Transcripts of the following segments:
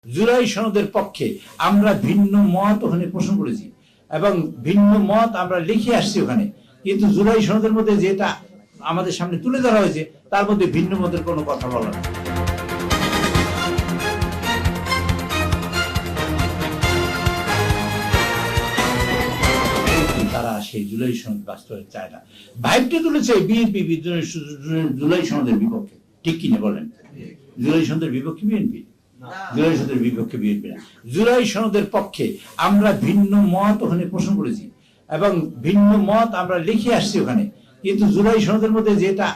জুলাই সনদের পক্ষে আমরা ভিন্ন মত ওখানে পোষণ করেছি এবং ভিন্ন মত আমরা লিখে আসছি ওখানে, কিন্তু জুলাই সনদের মধ্যে যেটা আমাদের সামনে তুলে ধরা হয়েছে তার মধ্যে ভিন্ন মতের কোনো কথা বলা নেই। তারা সেই জুলাই সনদ বাস্তবায়ন চায় না। ভাইবটি তুলেছে বিএনপি জুলাই সনদের বিপক্ষে, ঠিক কিনা বলেন? জুলাই সনদের বিপক্ষে বিএনপি, জুলাই সনদের বিপক্ষে বিএনপি না। জুলাই সনদের পক্ষে আমরা ভিন্ন মত ওখানে পোষণ করেছি এবং ভিন্ন মত আমরা লিখে আসছি ওখানে, কিন্তু জুলাই সনদের মধ্যে যেটা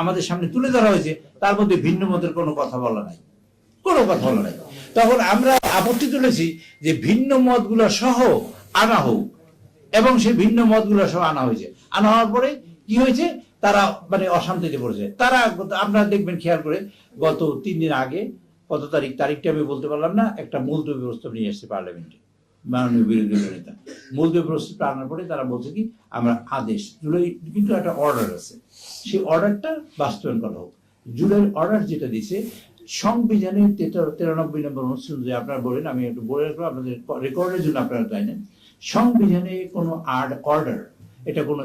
আমাদের সামনে তুলে ধরা হয়েছে তার মধ্যে ভিন্ন মতের কোনো কথা বলা নাই, কোনো কথা বলা নাই। তখন আমরা আপত্তি তুলেছি যে ভিন্ন মতগুলো সহ আনা হোক, এবং সেই ভিন্ন মতগুলো সহ আনা হয়েছে। আনা হওয়ার পরে কি হয়েছে, তারা মানে অশান্তিতে পড়েছে। তারা আপনারা দেখবেন খেয়াল করে, গত 3 দিন আগে, কত তারিখটা আমি বলতে পারলাম না, একটা মুলতবি প্রস্তাব নিয়ে এসেছে পার্লামেন্টে মাননীয় বিরোধী দলের নেতা। মুলতবি প্রস্তাবটা আনার পরে তারা বলছে কি, আমরা আদেশ জুলাই, কিন্তু একটা অর্ডার আছে, সেই অর্ডারটা বাস্তবায়ন করা হোক। জুলাইয়ের অর্ডার যেটা দিছে সংবিধানের 93 নম্বর অনুচ্ছেদ, যে আপনারা বলেন, আমি একটু বলে রাখবো আপনাদের রেকর্ডের জন্য, আপনারা জানেন সংবিধানে কোনো অর্ডার, এটা কোনো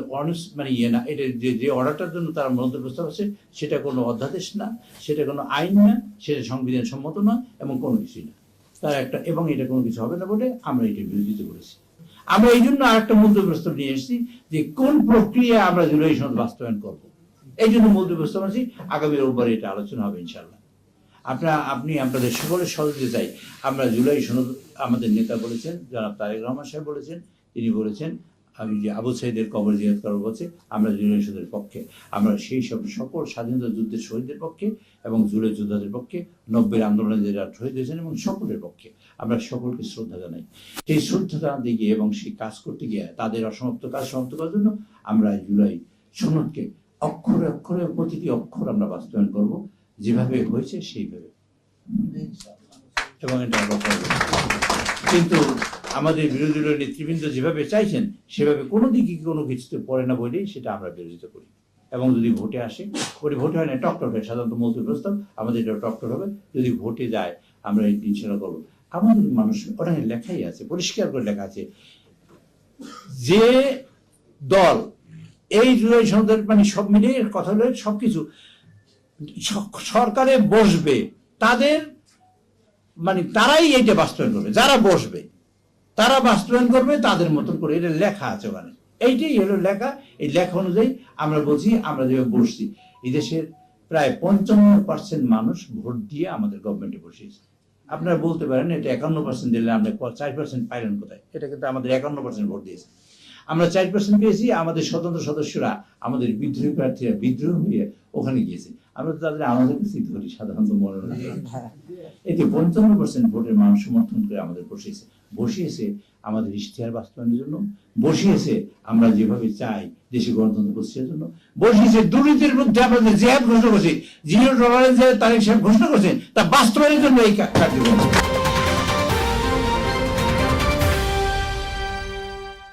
মানে ইয়ে না, এটা যে অর্ডারটার জন্য তারা মন্তব্য প্রস্তাব আছে সেটা কোনো অধ্যাদেশ না, সেটা কোনো আইন না, সেটা সংবিধান সম্মত না এবং কোনো কিছুই না। তার একটা, এবং এটা কোনো কিছু হবে না বলে আমরা এটা বিরোধিতা করেছি। আমরা এই জন্য আরেকটা মন্তব্য প্রস্তাব নিয়ে এসেছি যে কোন প্রক্রিয়া আমরা জুলাই সনদ বাস্তবায়ন করব, এই জন্য মন্তব্য প্রস্তাব আছি। আগামী রোববার এটা আলোচনা হবে ইনশাল্লাহ। আপনি আপনাদের সকলের সহযোগিতায় আমরা জুলাই সনদ, আমাদের নেতা বলেছেন, জনাব তারেক রহমান সাহেব বলেছেন, তিনি বলেছেন আমি যে আবু সাইদের কবর জিয়ারত করার বলছে, আমরা জুলাই সনদের পক্ষে, আমরা সেই সব সকল স্বাধীনতা যুদ্ধের শহীদদের পক্ষে এবং জুলাই যোদ্ধাদের পক্ষে, 90-এর আন্দোলনে যারা শহীদ হয়েছেন এবং সকলের পক্ষে আমরা সকলকে শ্রদ্ধা জানাই। সেই শ্রদ্ধা জানাতে গিয়ে এবং সেই কাজ করতে গিয়ে তাদের অসমাপ্ত কাজ সমাপ্ত করার জন্য আমরা জুলাই সনদকে অক্ষরে অক্ষরে, প্রতিটি অক্ষর আমরা বাস্তবায়ন করব যেভাবে হয়েছে সেইভাবে, এবং এটা আমরা করব। কিন্তু আমাদের বিরোধী দলের নেতৃবৃন্দ যেভাবে চাইছেন সেভাবে কোনো দিকে কোনো কিছুতে পড়ে না বলেই সেটা আমরা বিরোধিতা করি। এবং যদি ভোটে আসে, ভোটে হয় না, টকটক হয়, সাধারণত মৌখিক প্রস্তাব, আমাদের এটা টকটক হবে। যদি ভোটে যায় আমরা এই ইনশাল্লাহ করবো। আমাদের মানুষ ওখানে লেখাই আছে, পরিষ্কার করে লেখা আছে, যে দল এই জুলাই সনদের মানে সব মিলিয়ে কথা হলো সবকিছু সরকারে বসবে, তাদের মানে তারাই এইটা বাস্তবায়ন করবে, যারা বসবে তারা বাস্তবায়ন করবে তাদের মতন করে, এটা লেখা আছে ওখানে, এইটাই হলো লেখা। এই লেখা অনুযায়ী আমরা বলছি, আমরা যেভাবে বসছি, এই দেশের প্রায় 55% মানুষ ভোট দিয়ে আমাদের গভর্নমেন্টে বসিয়েছে। আপনারা বলতে পারেন এটা 51% দিলে আমরা 4% পাইলেন কোথায়? এটা কিন্তু আমাদের 51% ভোট দিয়েছে, আমরা 4% পেয়েছি। আমাদের স্বতন্ত্র সদস্যরা, আমাদের বিদ্রোহী প্রার্থীরা বিদ্রোহ হয়ে ওখানে গিয়েছে, আমরা তো তাদের আমাদের কাছে ধরি সাধারণত মনে হয়। এতে 55% ভোটের মানুষ সমর্থন করে আমাদের বসিয়েছে আমাদের ইশতেহার বাস্তবায়নের জন্য, বসিয়েছে আমরা যেভাবে চাই দেশে গণতন্ত্র প্রতিষ্ঠার জন্য, বসিয়েছে দুর্নীতির বিরুদ্ধে আমরা যে জেহাদ ঘোষণা করছি, 0 টলারেন্স তারিখ সাহেব ঘোষণা করছেন, তা বাস্তবায়নের জন্য এই কার্যক্রম।